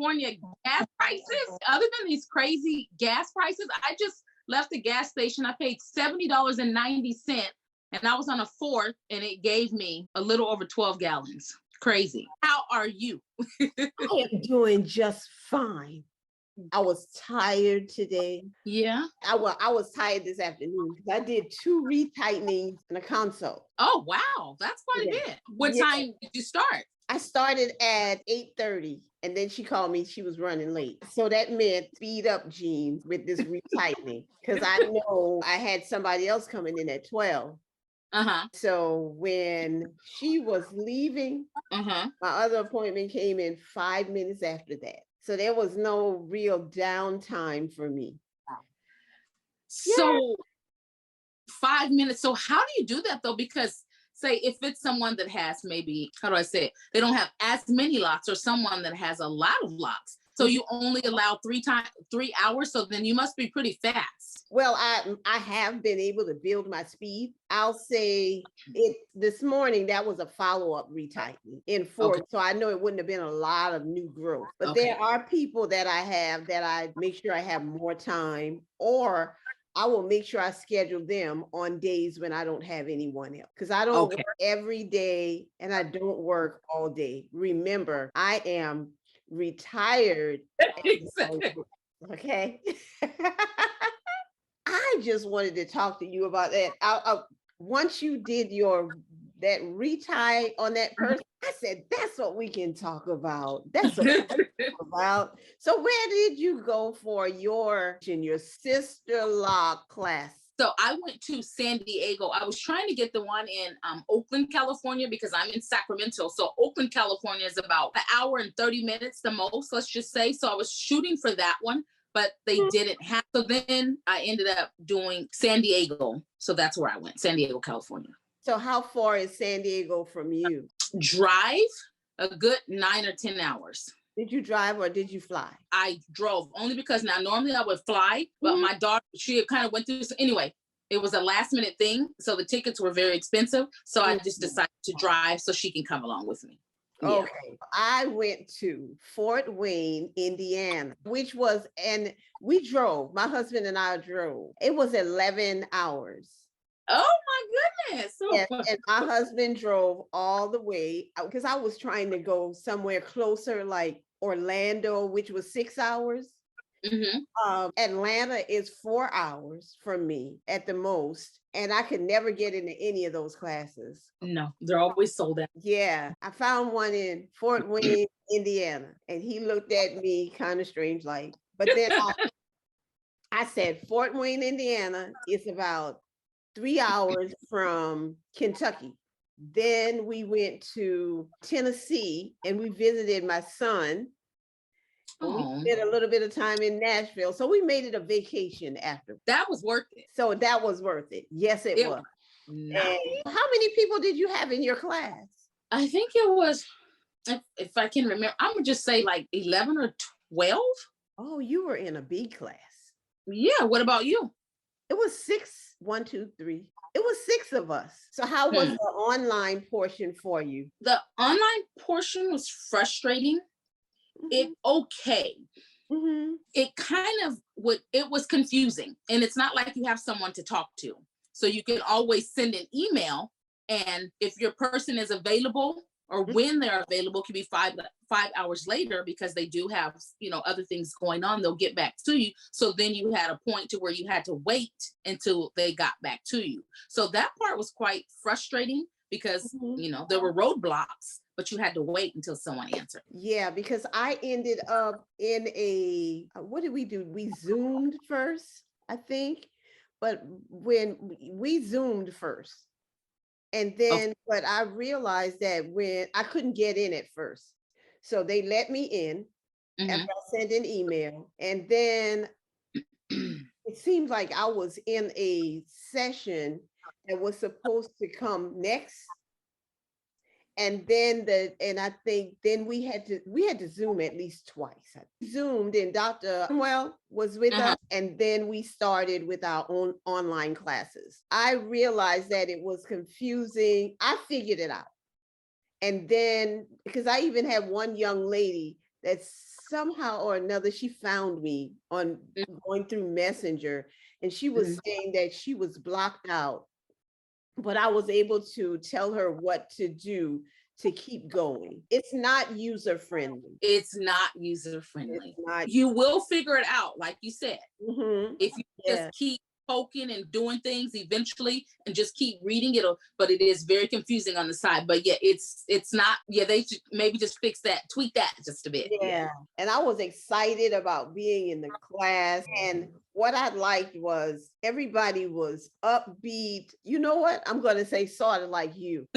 California gas prices, other than these crazy gas prices, I just left the gas station. I paid $70.90 and I was on a fourth and it gave me a little over 12 gallons. Crazy. How are you? I am doing just fine. I was tired today. Yeah. I was tired this afternoon because I did 2 retightening and a consult. Oh, wow. That's quite a bit. What time did you start? I started at 8:30 and then she called me. She was running late. So that meant speed up, Jean, with this retightening because I know I had somebody else coming in at 12. So when she was leaving, my other appointment came in 5 minutes after that. So there was no real downtime for me. So 5 minutes. So how do you do that though? Because say if it's someone that has maybe, how do I say it? They don't have as many locks or someone that has a lot of locks. So you only allow 3 hours. So then you must be pretty fast. Well, I have been able to build my speed. I'll say it this morning, that was a follow-up retightening in 4. So I know it wouldn't have been a lot of new growth, but there are people that I have that I make sure I have more time, or I will make sure I schedule them on days when I don't have anyone else. Because I don't work every day and I don't work all day. Remember, I am retired. Okay. I just wanted to talk to you about that. Once you did that retie on that person, I said, that's what we can talk about. That's what we can talk about. So where did you go for your Sisterlock class? So I went to San Diego. I was trying to get the one in Oakland, California, because I'm in Sacramento. So Oakland, California is about 1 hour and 30 minutes the most, let's just say. So I was shooting for that one, but they didn't have. So then I ended up doing San Diego. So that's where I went, San Diego, California. So how far is San Diego from you? Drive a good 9 or 10 hours. Did you drive or did you fly? I drove only because now normally I would fly, but my daughter, she kind of went through. So anyway, it was a last minute thing. So the tickets were very expensive. So I just decided to drive so she can come along with me. Okay. I went to Fort Wayne, Indiana, which was, and we drove, my husband and I drove. It was 11 hours. Oh my goodness. Yes, and my husband drove all the way because I was trying to go somewhere closer, like Orlando, which was 6 hours. Atlanta is 4 hours from me at the most, and I could never get into any of those classes. No, they're always sold out. Yeah, I found one in Fort Wayne, Indiana, and he looked at me kind of strange, like, but then I said, Fort Wayne, Indiana is about 3 hours from Kentucky. Then we went to Tennessee and we visited my son. We spent a little bit of time in Nashville. So we made it a vacation after. That was worth it. So that was worth it. Yes, it was. Nice. And how many people did you have in your class? I think it was, if I can remember, I'm going to just say like 11 or 12. Oh, you were in a B class. Yeah. What about you? It was 6, 1, 2, 3. It was 6 of us. So how was the online portion for you? The online portion was frustrating. It kind of it was confusing, and it's not like you have someone to talk to. So you can always send an email, and if your person is available or when they're available, can be five hours later because they do have, other things going on. They'll get back to you. So then you had a point to where you had to wait until they got back to you. So that part was quite frustrating because, there were roadblocks, but you had to wait until someone answered. Yeah, because I ended up in what did we do? We Zoomed first, I think. But when we Zoomed first, and then, but I realized that when I couldn't get in at first. So they let me in after I sent an email. And then it seemed like I was in a session that was supposed to come next. And then I think then we had to Zoom at least twice. I Zoomed and Dr. was with us, and then we started with our own online classes. I realized that it was confusing. I figured it out. And then, because I even had one young lady that somehow or another, she found me on going through Messenger, and she was saying that she was blocked out, but I was able to tell her what to do to keep going. It's not user friendly. It's not user friendly. It's not. You will figure it out, like you said. If you Yeah. just keep poking and doing things eventually and just keep reading it, but it is very confusing on the side. But yeah, it's not, yeah, they should maybe just fix that, tweak that just a bit. Yeah. And I was excited about being in the class, and what I liked was everybody was upbeat. You know what? I'm going to say sort of like you.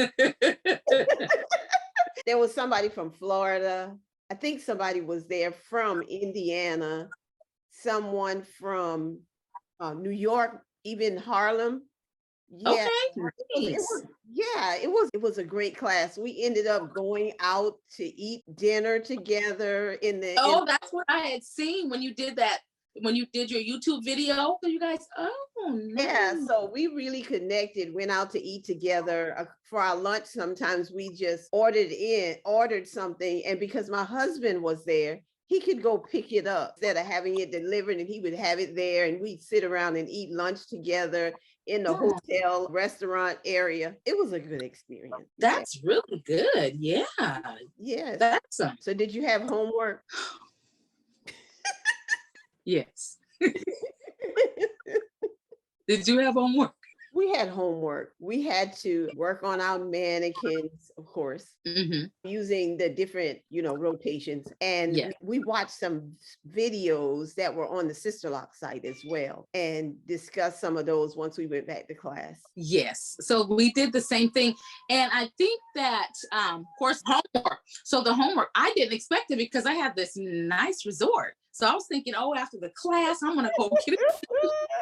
There was somebody from Florida. I think somebody was there from Indiana, someone from New York, even Harlem. Yeah. Okay. It was a great class. We ended up going out to eat dinner together that's what I had seen when you did that, when you did your YouTube video. You guys, yeah, so we really connected, went out to eat together. For our lunch, sometimes we just ordered something, and because my husband was there, he could go pick it up instead of having it delivered, and he would have it there, and we'd sit around and eat lunch together in the hotel restaurant area. It was a good experience. That's really good. Yeah. Yes. That's So did you have homework? Yes. Did you have homework? We had homework. We had to work on our mannequins, of course, using the different, rotations. And we watched some videos that were on the Sisterlock site as well, and discussed some of those once we went back to class. Yes. So we did the same thing. And I think that, of course, homework. So the homework, I didn't expect it because I had this nice resort. So I was thinking, after the class, I'm going to go get it.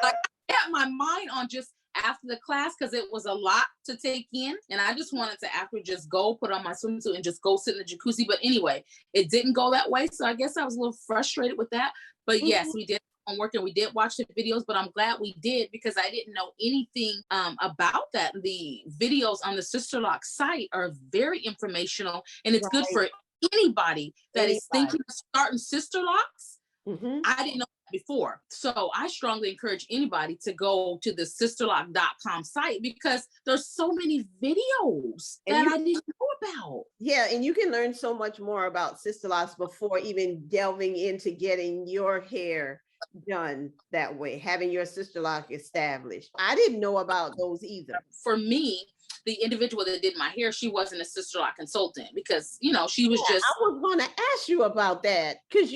Like, I had my mind on just after the class, because it was a lot to take in, and I just wanted to after just go put on my swimsuit and just go sit in the jacuzzi. But anyway, it didn't go that way, so I guess I was a little frustrated with that. But yes, we did homework and we did watch the videos, but I'm glad we did, because I didn't know anything about that. The videos on the Sisterlock site are very informational, and it's good for anybody that is thinking of starting Sisterlocks. I didn't know that before. So I strongly encourage anybody to go to the sisterlock.com site, because there's so many videos that I didn't know about. Yeah, and you can learn so much more about Sisterlocks before even delving into getting your hair done that way, having your Sisterlock established. I didn't know about those either. For me, the individual that did my hair, she wasn't a Sisterlock consultant, because she was just. I was going to ask you about that, because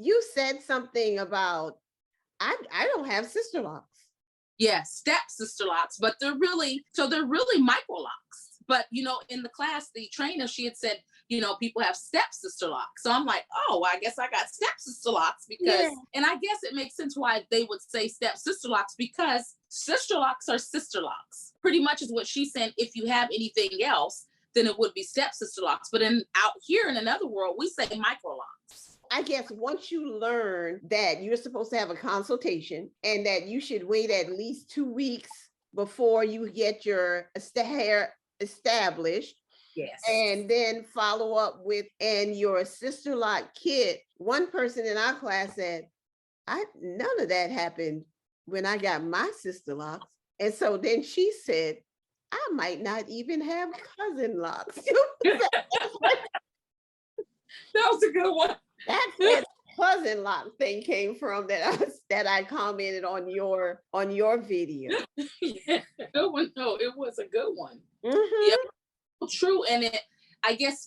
you said something about, I don't have Sisterlocks. Yeah, step Sisterlocks, but they're really Microlocks. But, in the class, the trainer, she had said, people have step Sisterlocks. So I'm like, I guess I got step Sisterlocks, because, and I guess it makes sense why they would say step Sisterlocks, because Sisterlocks are Sisterlocks. Pretty much is what she's saying. If you have anything else, then it would be step Sisterlocks. But out here in another world, we say Microlocks. I guess once you learn that you're supposed to have a consultation, and that you should wait at least 2 weeks before you get your hair established, and then follow up with your Sisterlock kit. One person in our class said, none of that happened when I got my Sisterlocks. And so then she said, I might not even have cousin locks. That was a good one. That's where the cousin lock thing came from, that I commented on your video. Yeah, good one. No, it was a good one. Yeah, true. And I guess,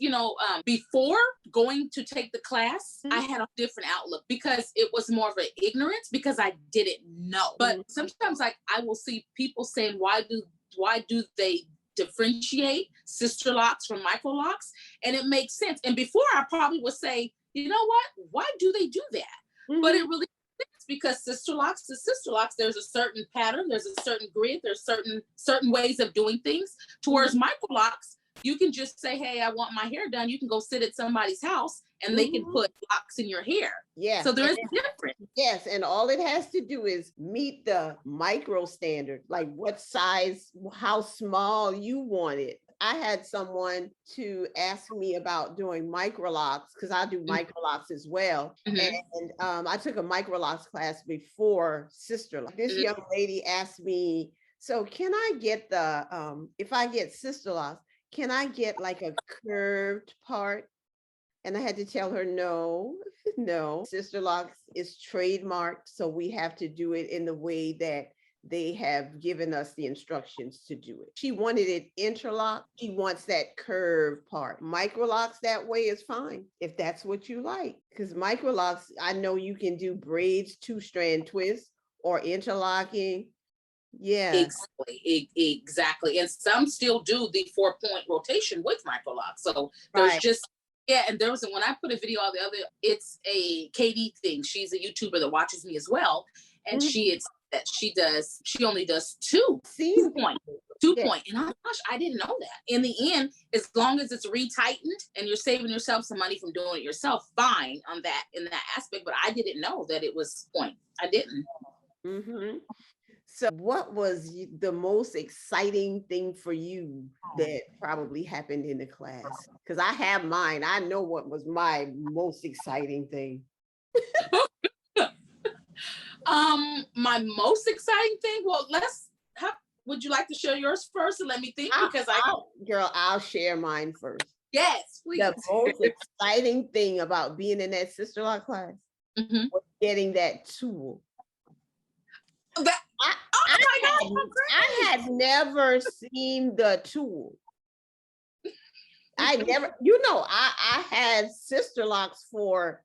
before going to take the class, I had a different outlook, because it was more of an ignorance, because I didn't know. But sometimes I will see people saying, why do they differentiate Sisterlocks from Microlocks? And it makes sense. And before, I probably would say, you know what? Why do they do that? But it really makes sense, because Sisterlocks is Sisterlocks. There's a certain pattern, there's a certain grid, there's certain ways of doing things. Towards Microlocks, you can just say, hey, I want my hair done. You can go sit at somebody's house and they can put locks in your hair. Yeah. So there is a difference. Yes. And all it has to do is meet the micro standard, like what size, how small you want it. I had someone to ask me about doing Microlocks, because I do Microlocks as well. And I took a Microlocks class before Sisterlock. This young lady asked me, so can I get the, if I get Sisterlocks, can I get like a curved part? And I had to tell her, no, no. Sisterlocks is trademarked, so we have to do it in the way that they have given us the instructions to do it. She wanted it interlock. She wants that curved part. Microlocks that way is fine, if that's what you like. Because Microlocks, I know you can do braids, 2-strand twists, or interlocking. Yeah. Exactly. And some still do the 4-point rotation with Microlocks. So there's just, yeah, and there was, when I put a video on the other, it's a Katie thing. She's a YouTuber that watches me as well. And she only does 2-point. 2-point. And oh my gosh, I didn't know that. In the end, as long as it's retightened and you're saving yourself some money from doing it yourself, fine on that, in that aspect. But I didn't know that it was point. I didn't. So what was the most exciting thing for you that probably happened in the class? Because I have mine. I know what was my most exciting thing. My most exciting thing, well, would you like to share yours first and let me think? Because I'll share mine first. Yes, please. The most exciting thing about being in that Sisterlock class was getting that tool. I had never seen the tool. I had Sisterlocks for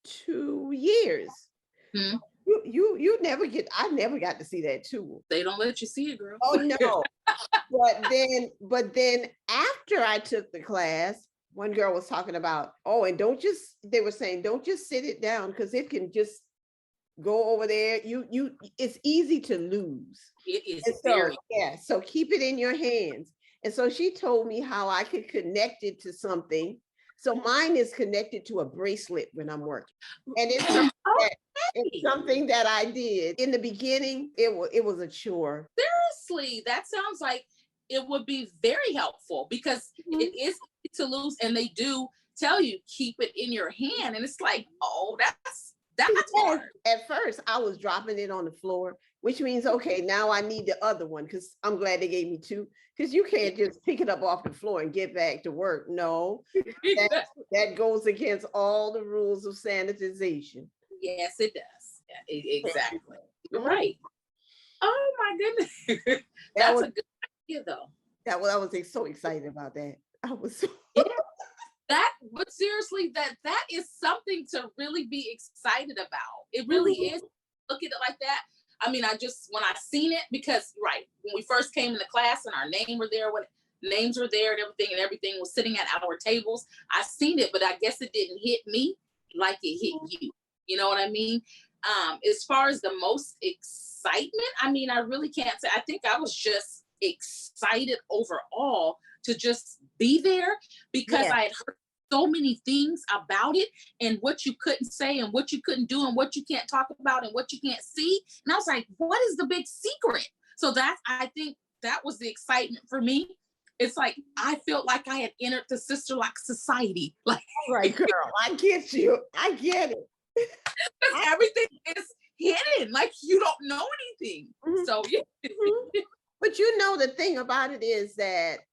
2 years. I never got to see that tool. They don't let you see it, girl. Oh no. but then after I took the class, one girl was talking about, and they were saying, don't just sit it down, because it can just go over there. It's easy to lose. It is. So keep it in your hands. And so she told me how I could connect it to something. So mine is connected to a bracelet when I'm working. And it's something that I did. In the beginning, it was a chore. Seriously, that sounds like it would be very helpful, because it is to lose, and they do tell you keep it in your hand, and it's like, that's hard. At first, I was dropping it on the floor, which means, okay, now I need the other one, because I'm glad they gave me 2, because you can't just pick it up off the floor and get back to work. No, that goes against all the rules of sanitization. Yes, it does. Yeah, exactly. You're right. Oh my goodness. That's a good idea, though. I was so excited about that. I was so but seriously, that is something to really be excited about. It really is. Look at it like that. I mean, when I seen it, because when we first came into class and our names were there and everything was sitting at our tables, I seen it, but I guess it didn't hit me like it hit you. You know what I mean? As far as the most excitement, I mean, I really can't say. I think I was just excited overall to just be there, because I had heard so many things about it, and what you couldn't say and what you couldn't do and what you can't talk about and what you can't see. And I was like, what is the big secret? So I think that was the excitement for me. It's like, I felt like I had entered the Sisterlock society. Like, right, girl, I get you. I get it. Everything is hidden. Like, you don't know anything. So, yeah. But the thing about it is that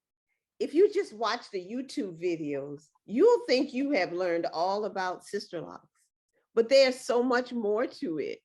if you just watch the YouTube videos, you'll think you have learned all about Sisterlocks, but there's so much more to it.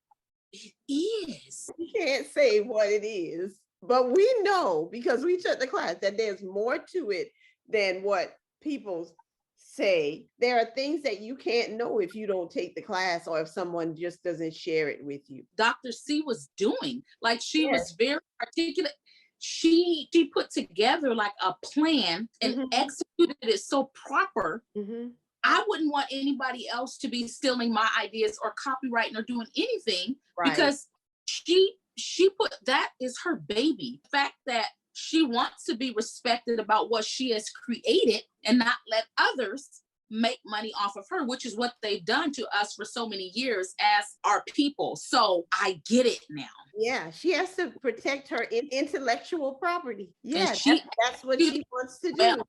It is. We can't say what it is, but we know, because we took the class, that there's more to it than what people say. There are things that you can't know if you don't take the class, or if someone just doesn't share it with you. Dr. C was doing, like, she was very articulate. She put together like a plan and executed it so proper. I wouldn't want anybody else to be stealing my ideas or copywriting or doing anything, because she put, that is her baby. The fact that she wants to be respected about what she has created and not let others make money off of her, which is what they've done to us for so many years as our people. So I get it now. Yeah, she has to protect her intellectual property. Yeah, And that's what she she wants to well, do.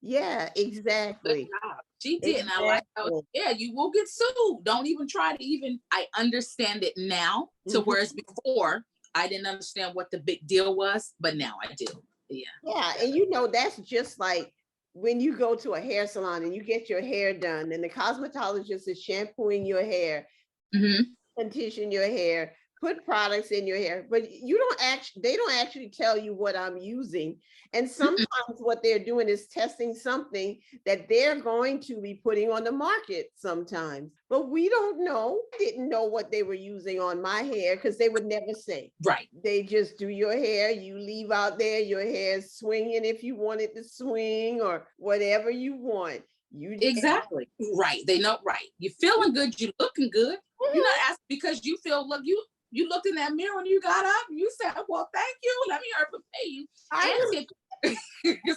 Yeah, good exactly. job. She did. And I like how, Exactly. yeah, you will get sued. Don't even try to even, I understand it now to Mhm. whereas before I didn't understand what the big deal was, but now I do. Yeah. Yeah, and that's just like when you go to a hair salon and you get your hair done, and the cosmetologist is shampooing your hair, Hmm. condition your hair, put products in your hair, but they don't actually tell you what I'm using. And sometimes what they're doing is testing something that they're going to be putting on the market sometimes. But we don't know. I didn't know what they were using on my hair because they would never say. Right. They just do your hair, you leave out there, your hair's swinging if you want it to swing or whatever you want. Exactly. Right. They know, right. You're feeling good, you're looking good. You're not asking because you feel, look, you looked in that mirror and you got up, you said, well, thank you. Let me pay you.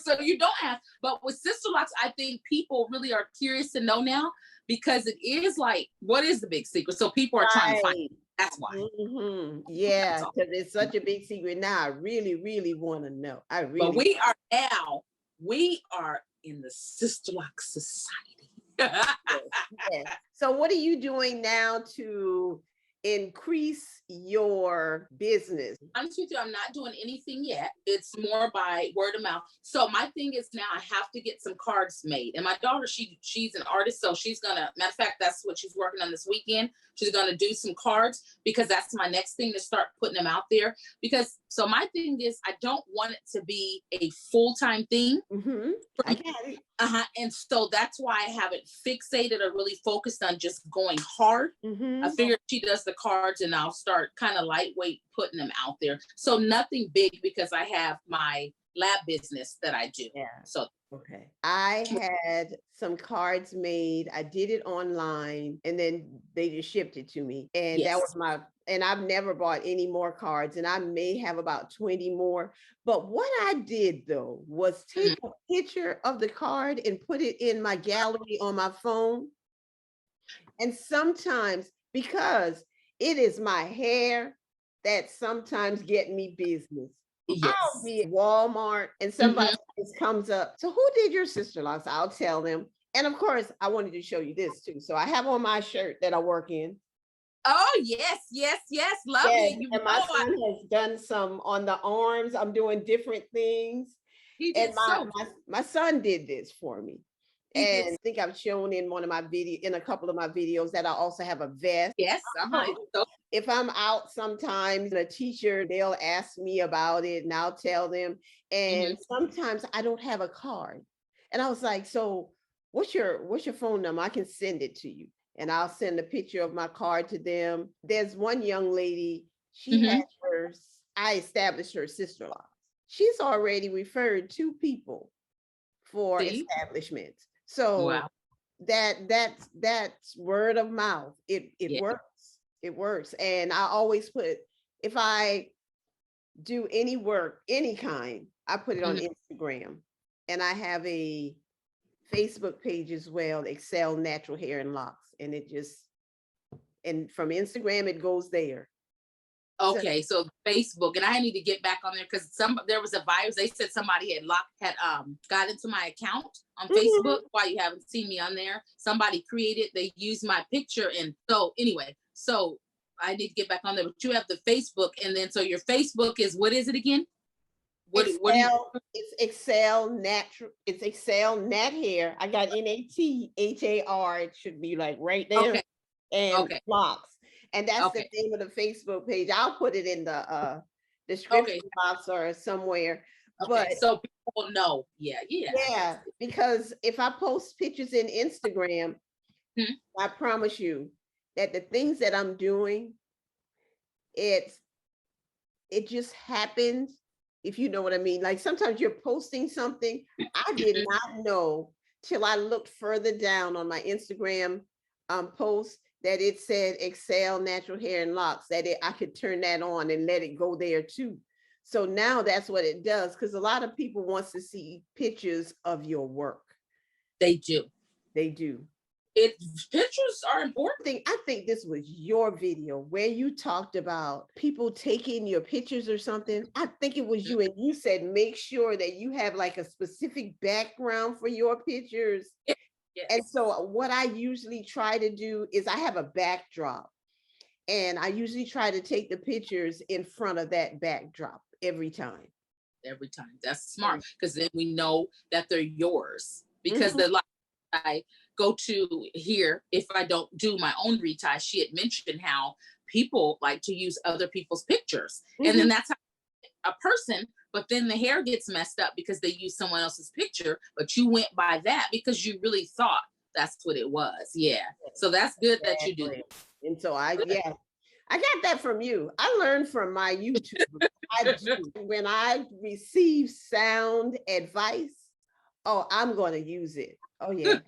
So you don't ask. But with Sisterlocks, I think people really are curious to know now because it is like, what is the big secret? So people are trying to find it. That's why. Mm-hmm. Yeah, because it's such a big secret now. I really, really want to know. But we are in the Sisterlocks society. Yes. So what are you doing now to increase your business? Honest with you, I'm not doing anything yet. It's more by word of mouth. So my thing is now I have to get some cards made. And my daughter, she's an artist, so she's gonna. Matter of fact, that's what she's working on this weekend. She's gonna do some cards because that's my next thing to start putting them out there. Because so my thing is I don't want it to be a full-time thing. Mm-hmm. I got it. And so that's why I haven't fixated or really focused on just going hard. Mm-hmm. I figured she does the cards and I'll start kind of lightweight putting them out there. So nothing big because I have my lab business that I do. Yeah. So okay. I had some cards made. I did it online and then they just shipped it to me. And that was and I've never bought any more cards and I may have about 20 more. But what I did though was take a picture of the card and put it in my gallery on my phone. And sometimes because it is my hair that sometimes get me business. yes. I'll be at Walmart and somebody just comes up. So who did your Sisterlocks? I'll tell them. And of course, I wanted to show you this too. So I have on my shirt that I work in. Oh, yes. Love it. And my son has done some on the arms. I'm doing different things. He did my son did this for me. And I think I've shown in in a couple of my videos that I also have a vest. Yes. If I'm out sometimes, a teacher, they'll ask me about it and I'll tell them. And sometimes I don't have a card. And I was like, so what's your phone number? I can send it to you. And I'll send a picture of my card to them. There's one young lady, I established her Sisterlocks. She's already referred 2 people for establishments. So that's word of mouth. It works. It works. And I always put, if I do any work, any kind, I put it on Instagram. And I have a Facebook page as well, Excel Natural Hair and Locks. And from Instagram, it goes there. Okay, so Facebook, and I need to get back on there because there was a virus. They said somebody had got into my account on Facebook. Why you haven't seen me on there? Somebody created, they used my picture, and so anyway, so I need to get back on there. But you have the Facebook, and then so your Facebook is what is it again? It's Excel Natural. It's Excel Nat Hair. I got NATHAR. It should be like right there. Okay. And Locks. And that's the name of the Facebook page. I'll put it in the description box or somewhere. But so people know. Yeah. Because if I post pictures in Instagram, I promise you that the things that I'm doing, it just happens. If you know what I mean. Like sometimes you're posting something I did not know till I looked further down on my Instagram post that it said Excel Natural Hair and Locks, that I could turn that on and let it go there too. So now that's what it does, because a lot of people wants to see pictures of your work. They do. Pictures are important. I think this was your video where you talked about people taking your pictures or something. I think it was you, and you said make sure that you have like a specific background for your pictures. Yes. And so what I usually try to do is I have a backdrop, and I usually try to take the pictures in front of that backdrop every time. Every time. That's smart, because then we know that they're yours. Because the like I go to here, if I don't do my own retie, she had mentioned how people like to use other people's pictures. And then that's how a person, but then the hair gets messed up because they use someone else's picture, but you went by that because you really thought that's what it was. Yeah. So that's good that you do. And so I got that from you. I learned from my YouTube. When I receive sound advice, oh, I'm going to use it. Oh yeah.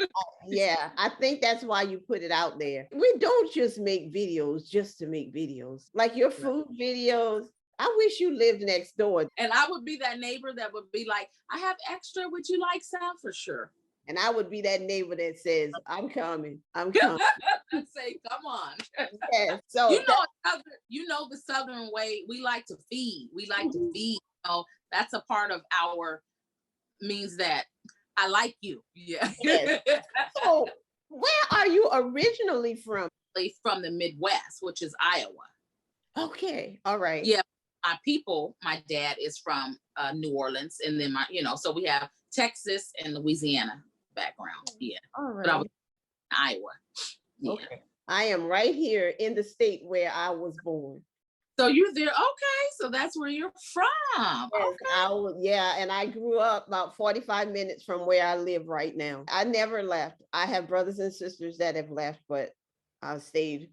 Yeah. I think that's why you put it out there. We don't just make videos just to make videos. Like your food videos. I wish you lived next door. And I would be that neighbor that would be like, I have extra. Would you like some? For sure. And I would be that neighbor that says, I'm coming. I'm coming. I'd say, come on. Yeah, so you know the Southern way, we like to feed. We like to feed. So that's a part of our means that I like you. Yeah. Yes. So where are you originally from? From the Midwest, which is Iowa. Okay. All right. Yeah. My dad is from New Orleans, and then so we have Texas and Louisiana background. Yeah. All right. But I was in Iowa. Yeah. Okay. I am right here in the state where I was born. So you're there. Okay. So that's where you're from. Yes, okay. And I grew up about 45 minutes from where I live right now. I never left. I have brothers and sisters that have left, but I stayed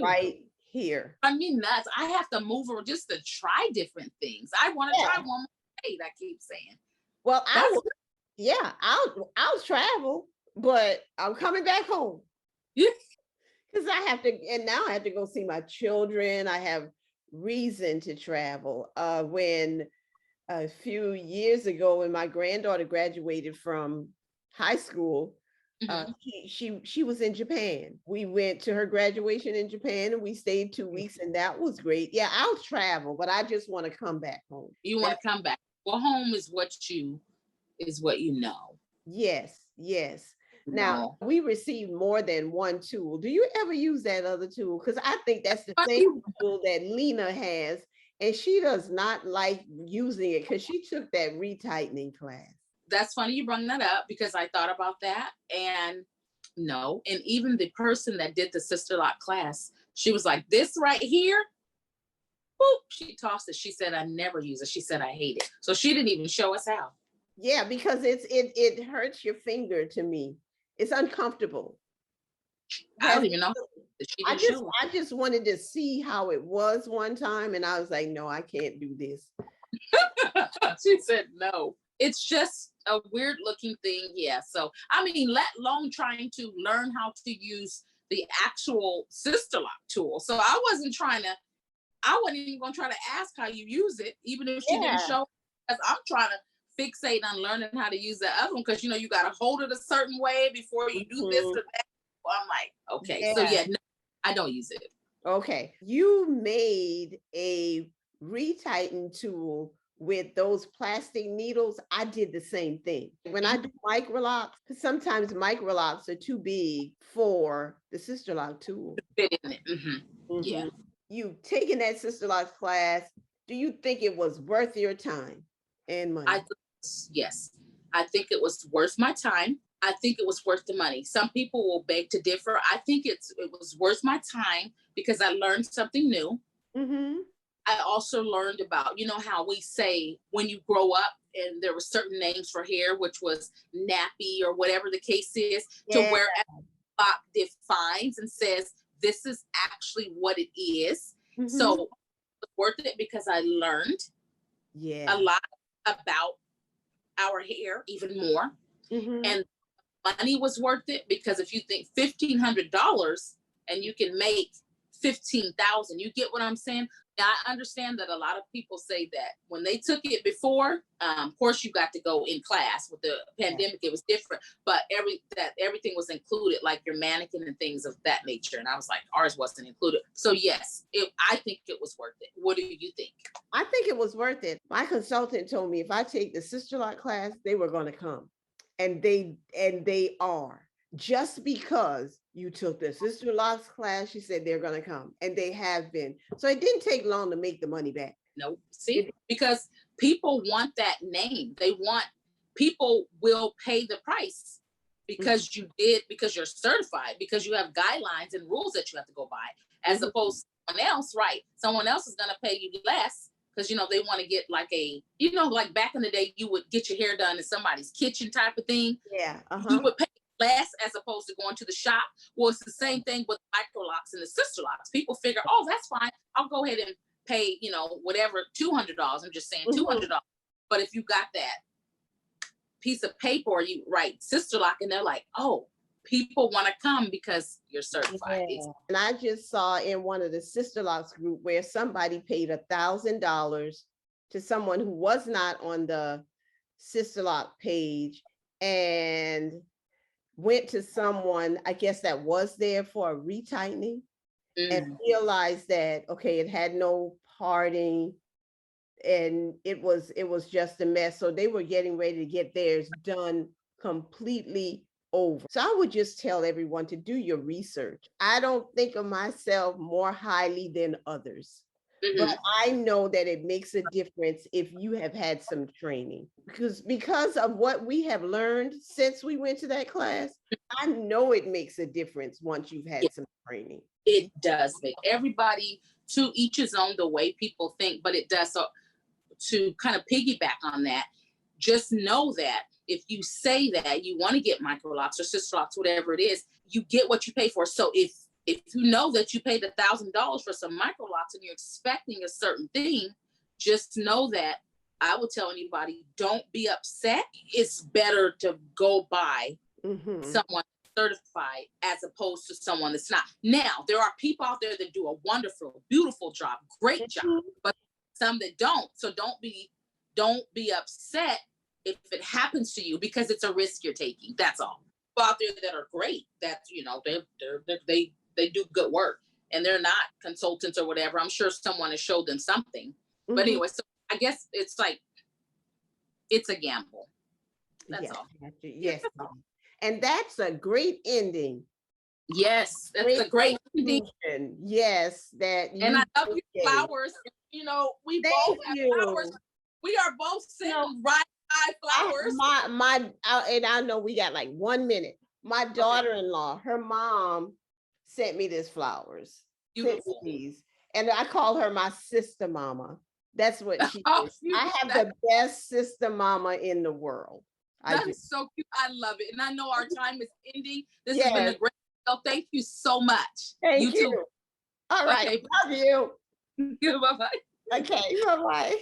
right here. I mean, I have to move over just to try different things. I want to try one more state, I keep saying. Well, I'll travel, but I'm coming back home. Yeah. Because now I have to go see my children. I have reason to travel. When a few years ago, when my granddaughter graduated from high school, she was in Japan. We went to her graduation in Japan, and we stayed 2 weeks, and that was great. Yeah, I'll travel, but I just want to come back home. You want to come back. Well, home is what you know. Yes. Now, we received more than one tool. Do you ever use that other tool? Because I think that's the same tool that Lena has, and she does not like using it because she took that retightening class. That's funny you brought that up, because I thought about that, and no. And even the person that did the Sisterlock class, she was like, this right here, boop, she tossed it. She said, I never use it. She said, I hate it. So she didn't even show us how. Yeah, because it hurts your finger to me. It's uncomfortable. I don't even know. I just wanted to see how it was one time, and I was like, no, I can't do this. She said no. It's just a weird looking thing. Yeah. So I mean, let alone trying to learn how to use the actual Sisterlock tool. So I wasn't even gonna try to ask how you use it, even if she didn't show, because I'm trying to fixate on learning how to use the other one, because you got to hold it a certain way before you do this or that. Well, I'm like, okay. So no, I don't use it. Okay. You made a retighten tool with those plastic needles. I did the same thing. When I do Microlocks, because sometimes Microlocks are too big for the Sisterlock tool. Fit in it. Yeah. You've taken that Sisterlocks class. Do you think it was worth your time and money? Yes. I think it was worth my time. I think it was worth the money. Some people will beg to differ. I think it was worth my time because I learned something new. I also learned about, how we say when you grow up, and there were certain names for hair, which was nappy or whatever the case is, to where Bob defines and says, this is actually what it is. So it was worth it because I learned a lot about our hair, even more. And money was worth it because if you think $1,500 and you can make $15,000, you get what I'm saying? I understand that a lot of people say that when they took it before, of course you got to go in class. With the pandemic, it was different, but everything was included, like your mannequin and things of that nature. And I was like, ours wasn't included. So yes, I think it was worth it. What do you think? I think it was worth it. My consultant told me if I take the Sisterlock class, they were going to come, and they are. Just because you took the Sisterlocks class, she said they're going to come, and they have been. So it didn't take long to make the money back. No, see, because people want that name. People will pay the price because you did, because you're certified, because you have guidelines and rules that you have to go by, as opposed to someone else, right? Someone else is going to pay you less because, they want to get like like back in the day, you would get your hair done in somebody's kitchen type of thing. Yeah. You would pay less as opposed to going to the shop. Well, it's the same thing with Microlocks and the Sisterlocks. People figure, oh, that's fine. I'll go ahead and pay, whatever, $200. I'm just saying $200. But if you got that piece of paper or you write Sisterlock, and they're like, oh, people want to come because you're certified. Yeah. And I just saw in one of the Sisterlocks group where somebody paid $1,000 to someone who was not on the Sisterlock page and went to someone, I guess, that was there for a retightening and realized that, okay, it had no parting and it was just a mess. So they were getting ready to get theirs done completely over. So I would just tell everyone to do your research. I don't think of myself more highly than others. But I know that it makes a difference if you have had some training, because of what we have learned since we went to that class. I know it makes a difference once you've had some training. It does make everybody, to each his own, the way people think, but it does. So to kind of piggyback on that, just know that if you say that you want to get Microlocks or Sisterlocks, whatever it is, you get what you pay for. So if you know that you paid $1,000 for some Microlocks and you're expecting a certain thing, just know that I would tell anybody, don't be upset. It's better to go buy someone certified as opposed to someone that's not. Now, there are people out there that do a wonderful, beautiful job, great job, but some that don't. So don't be upset if it happens to you, because it's a risk you're taking. That's all. People out there that are great, that they do good work and they're not consultants or whatever. I'm sure someone has showed them something. But anyway, so I guess it's like, it's a gamble. That's all. Yes. And that's a great ending. Yes, that's a great ending. Yes, that. And I love your flowers. We both have flowers. We are both sending right flowers. And I know we got like 1 minute. My daughter-in-law, her mom sent me these flowers. Beautiful. And I call her my sister mama. That's what she is. I have the best sister mama in the world. That's so cute. I love it. And I know our time is ending. This has been a great show. Thank you so much. Thank you. All right. Okay. Love you. Bye-bye. Okay. Bye-bye.